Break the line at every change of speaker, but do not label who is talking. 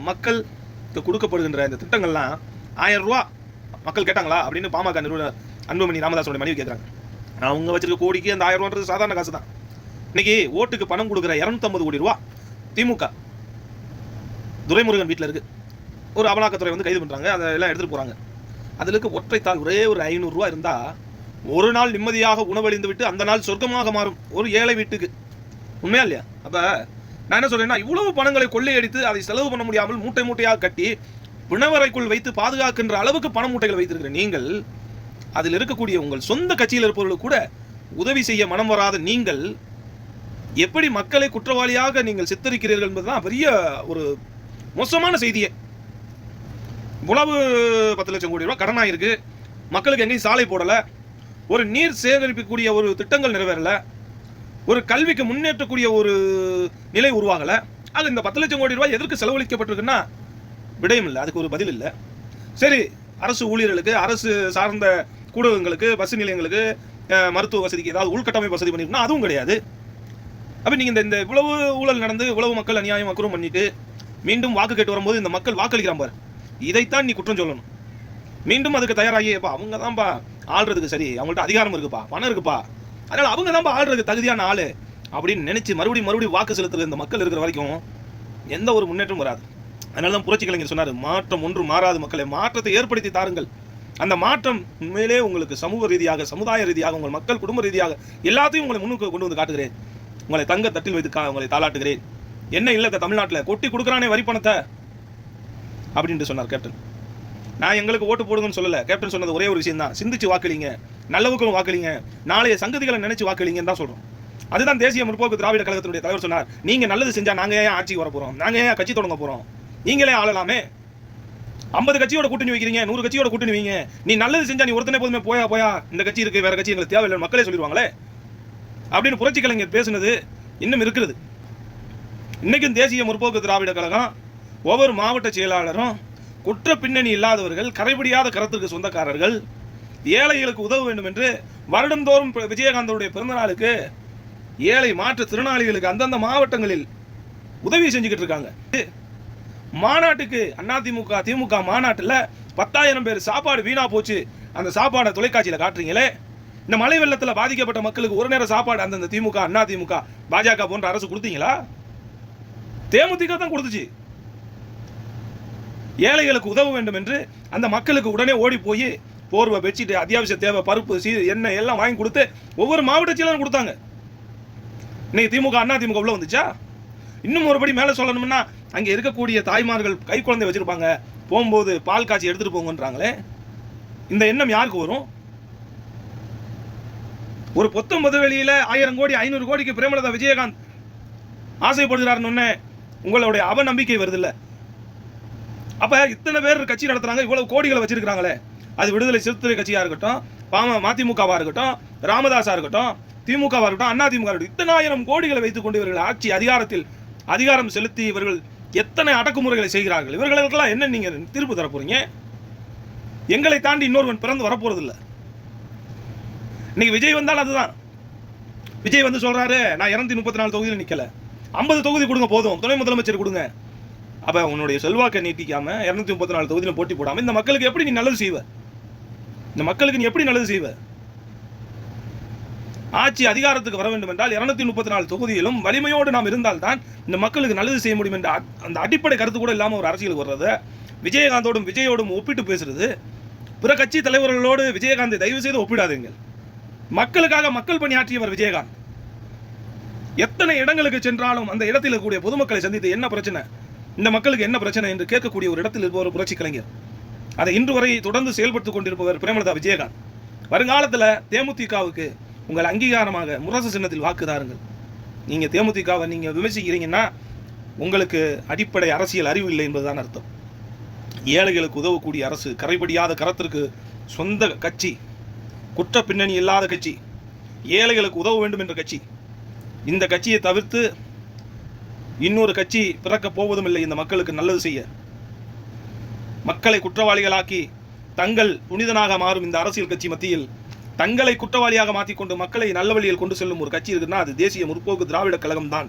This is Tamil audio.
மக்கள் கொடுக்கப்படுகின்ற இந்த திட்டங்கள்லாம் 1000 ரூபா மக்கள் கேட்டாங்களா அப்படின்னு பாமக நிறுவனர் அன்புமணி ராமதாஸோட மனைவி கேட்குறாங்க. அவங்க வச்சிருக்க கோடிக்கு அந்த 1000 ரூபான்றது சாதாரண காசு தான். இன்னைக்கு ஓட்டுக்கு பணம் கொடுக்குற 250 கோடி ரூபா திமுக துரைமுருகன் வீட்டில் இருக்கு. ஒரு அமலாக்கத்துறை வந்து கைது பண்ணுறாங்க, அதெல்லாம் எடுத்துகிட்டு போகிறாங்க. அதில் இருக்க ஒற்றைத்தாள் ஒரே ஒரு 500 ரூபா இருந்தால் ஒரு நாள் நிம்மதியாக உணவழிந்து விட்டு அந்த நாள் சொர்க்கமாக மாறும் ஒரு ஏழை வீட்டுக்கு. உண்மையா இல்லையா? அப்போ நான் என்ன சொல்றேன்னா, இவ்வளவு பணங்களை கொள்ளையடித்து அதை செலவு பண்ண முடியாமல் மூட்டை மூட்டையாக கட்டி பிணவரைக்குள் வைத்து பாதுகாக்கின்ற அளவுக்கு பண மூட்டைகள் வைத்திருக்கிற நீங்கள், அதில் இருக்கக்கூடிய உங்கள் சொந்த கட்சியில் இருப்பவர்களுக்கு கூட உதவி செய்ய மனம் வராத நீங்கள் எப்படி மக்களை குற்றவாளியாக நீங்கள் சித்தரிக்கிறீர்கள் என்பதுதான் பெரிய ஒரு மோசமான செய்தியே. உழவு 10 லட்சம் கோடி ரூபாய் கடனாக இருக்கு, மக்களுக்கு எங்கேயும் சாலை போடலை, ஒரு நீர் சேகரிக்கக்கூடிய ஒரு திட்டங்கள் நிறைவேறல, ஒரு கல்விக்கு முன்னேற்றக்கூடிய ஒரு நிலை உருவாகலை. அது இந்த 10 லட்சம் கோடி ரூபாய் எதற்கு செலவழிக்கப்பட்டிருக்குன்னா விடயம் இல்லை, அதுக்கு ஒரு பதில் இல்லை. சரி, அரசு ஊழியர்களுக்கு, அரசு சார்ந்த கூடகங்களுக்கு, பஸ் நிலையங்களுக்கு, மருத்துவ வசதிக்கு ஏதாவது உள்கட்டமைப்பு வசதி பண்ணிருக்கணும், அதுவும் கிடையாது. அப்போ நீங்கள் இந்த இவ்வளவு ஊழல் நடந்து இவ்வளவு மக்கள் அநியாயம் அக்குறம் பண்ணிட்டு மீண்டும் வாக்கு கேட்டு வரும்போது இந்த மக்கள் வாக்களிக்கிறான் பாரு, இதைத்தான் நீ குற்றம் சொல்லணும். மீண்டும் அதுக்கு தயாராகி அவங்க தான்ப்பா ஆள்றதுக்கு சரி, அவங்கள்ட்ட அதிகாரம் இருக்குப்பா, பணம் இருக்குப்பா, அதனால அவங்க தான்ப்பா ஆள்றதுக்கு தகுதியான ஆளு அப்படின்னு நினைச்சு மறுபடியும் வாக்கு செலுத்துற இந்த மக்கள் இருக்கிற வரைக்கும் எந்த ஒரு முன்னேற்றம் வராது. அதனால தான் புரட்சி கலைஞர் சொன்னார், மாற்றம் ஒன்று மாறாது மக்களை, மாற்றத்தை ஏற்படுத்தி தாருங்கள். அந்த மாற்றம் உண்மையிலே உங்களுக்கு சமூக ரீதியாக, சமுதாய ரீதியாக, உங்கள் மக்கள் குடும்ப ரீதியாக எல்லாத்தையும் உங்களை முன்னுக்கு கொண்டு வந்து காட்டுகிறேன். உங்களை தங்க தட்டில் வைத்து உங்களை தாளாட்டுகிறேன். என்ன இல்லை தமிழ்நாட்டில் கொட்டி கொடுக்குறானே வரி பணத்தை அப்படின்ட்டு சொன்னார் கேப்டன். நான் எங்களுக்கு ஓட்டு போடுங்கன்னு சொல்லலை, கேப்டன் சொன்னது ஒரே ஒரு விஷயம் தான், சிந்திச்சு வாக்களிங்க, நல்லவுக்கும் வாக்களிங்க, நாளைய சங்கதிகளை நினைச்சு வாக்களிங்கன்னு தான் சொல்றோம். அதுதான் தேசிய முற்போக்கு திராவிட கழகத்தினுடைய தலைவர் சொன்னார், நீங்க நல்லது செஞ்சா நாங்க ஏன் ஆட்சிக்கு வர போறோம், நாங்க ஏன் கட்சி தொடங்க போறோம், நீங்களே ஆளலாமே. 50 கட்சியோட கூட்டணி வைக்கிறீங்க, 100 கட்சியோட கூட்டணி வைங்க, நீ நல்லது செஞ்சா நீ ஒருத்தனே போதுமே, போயா இந்த கட்சி இருக்கு, வேற கட்சி எங்களுக்கு தேவையில்லை மக்களே சொல்லிடுவாங்களே அப்படின்னு புரட்சி கலைஞர் பேசுனது இன்னும் இருக்கிறது. இன்னைக்கும் தேசிய முற்போக்கு திராவிட கழகம் ஒவ்வொரு மாவட்ட செயலாளரும் குற்ற பின்னணி இல்லாதவர்கள், கரைபிடியாத கரத்திற்கு சொந்தக்காரர்கள், ஏழைகளுக்கு உதவ வேண்டும் என்று வருடந்தோறும் விஜயகாந்தோடைய பிறந்த நாளுக்கு ஏழை மாற்று திறனாளிகளுக்கு அந்தந்த மாவட்டங்களில் உதவி செஞ்சுக்கிட்டு இருக்காங்க. மாநாட்டுக்கு அதிமுக திமுக மாநாட்டில் 10,000 பேர் சாப்பாடு வீணா போச்சு, அந்த சாப்பாடை தொலைக்காட்சியில் காட்டுறீங்களே. இந்த மழை வெள்ளத்தில் பாதிக்கப்பட்ட மக்களுக்கு ஒரு நேரம் சாப்பாடு அந்தந்த திமுக அதிமுக பாஜக போன்ற அரசு கொடுத்தீங்களா? தேமுதிக தான் கொடுத்துச்சு. ஏழைகளுக்கு உதவ வேண்டும் என்று அந்த மக்களுக்கு உடனே ஓடி போய் போர்வை, பெட்ஷீட், அத்தியாவசிய தேவை, பருப்பு, எண்ணெய் எல்லாம் வாங்கி கொடுத்து ஒவ்வொரு மாவட்ட செயலரும் கொடுத்தாங்க. இன்னைக்கு திமுக அதிமுக உள்ள வந்துச்சா? இன்னும் ஒருபடி மேலே சொல்லணும்னா, அங்கே இருக்கக்கூடிய தாய்மார்கள் கை குழந்தை வச்சிருப்பாங்க, போகும்போது பால் காய்ச்சி எடுத்துட்டு போங்கன்றாங்களே, இந்த எண்ணம் யாருக்கு வரும்? ஒரு பொத்தம் பொதுவெளியில 1000 கோடி 500 கோடிக்கு பிரேமலதா விஜயகாந்த் ஆசைப்படுகிறாருன்னு உங்களுடைய அவநம்பிக்கை வருது இல்ல? அப்ப இத்தனை பேர் கட்சி நடத்துறாங்க, இவ்வளவு கோடிகளை வச்சிருக்காங்களே, அது விடுதலை சிறுத்தை கட்சியா இருக்கட்டும், மதிமுகவா இருக்கட்டும், ராமதாஸா இருக்கட்டும், திமுகவா இருக்கட்டும், அதிமுக இருக்கட்டும், இத்தனை 1000 கோடிகளை வைத்துக் கொண்டு இவர்கள் ஆட்சி அதிகாரம் செலுத்தி இவர்கள் எத்தனை அடக்குமுறைகளை செய்கிறார்கள். இவர்களுக்கெல்லாம் என்ன நீங்க தீர்ப்பு தர போறீங்க? எங்களை தாண்டி இன்னொருவன் பிறந்து வரப்போறது இல்லை. இன்னைக்கு விஜய் வந்தால் அதுதான். விஜய் வந்து சொல்றாரு, நான் 234 தொகுதியில் நிக்கல, 50 தொகுதி கொடுங்க போதும், துணை முதலமைச்சர் கொடுங்க. அப்ப உன்னுடைய செல்வாக்கை நீட்டிக்காம 234 தொகுதியிலும் போட்டி போடாம இந்த மக்களுக்கு எப்படி நீ நல்லது செய்வ? இந்த மக்களுக்கு நீ எப்படி நல்லது செய்வ? ஆட்சி அதிகாரத்துக்கு வர வேண்டும் என்றால் 234 தொகுதியிலும் வலிமையோடு நாம் இருந்தால்தான் இந்த மக்களுக்கு நல்லது செய்ய முடியும் என்ற அந்த அடிப்படை கருத்து கூட இல்லாம ஒரு அரசியலுக்கு வர்றது, விஜயகாந்தோடும் விஜயோடும் ஒப்பிட்டு பேசுறது, பிற கட்சி தலைவர்களோடு விஜயகாந்தை தயவு செய்து ஒப்பிடாதீர்கள். மக்களுக்காக மக்கள் பணியாற்றியவர் விஜயகாந்த். எத்தனை இடங்களுக்கு சென்றாலும் அந்த இடத்தில் இருக்கக்கூடிய பொதுமக்களை சந்தித்து என்ன பிரச்சனை, இந்த மக்களுக்கு என்ன பிரச்சனை என்று கேட்கக்கூடிய ஒரு இடத்தில் இருப்பவர் புரட்சி கலைஞர். அதை இன்று வரை தொடர்ந்து செயல்படுத்திக் கொண்டிருப்பவர் பிரேமலதா விஜயகாந்த். வருங்காலத்தில் தேமுதிகவுக்கு உங்கள் அங்கீகாரமாக முரசு சின்னத்தில் வாக்குதாருங்கள். நீங்க தேமுதிகவை நீங்க விமர்சிக்கிறீங்கன்னா உங்களுக்கு அடிப்படை அரசியல் அறிவு இல்லை என்பதுதான் அர்த்தம். ஏழைகளுக்கு உதவக்கூடிய அரசு, கரைபடியாத கரத்திற்கு சொந்த கட்சி, குற்ற பின்னணி இல்லாத கட்சி, ஏழைகளுக்கு உதவ வேண்டும் என்ற கட்சி, இந்த கட்சியை தவிர்த்து இன்னொரு கட்சி பிறக்க போவதும் இல்லை. இந்த மக்களுக்கு நல்லது செய்ய, மக்களை குற்றவாளிகளாக்கி தங்கள் புனிதனாக மாறும் இந்த அரசியல் கட்சி மத்தியில் தங்களை குற்றவாளியாக மாற்றிக்கொண்டு மக்களை நல்ல வழியில் கொண்டு செல்லும் ஒரு கட்சி இருக்குன்னா அது தேசிய முற்போக்கு திராவிட கழகம் தான்.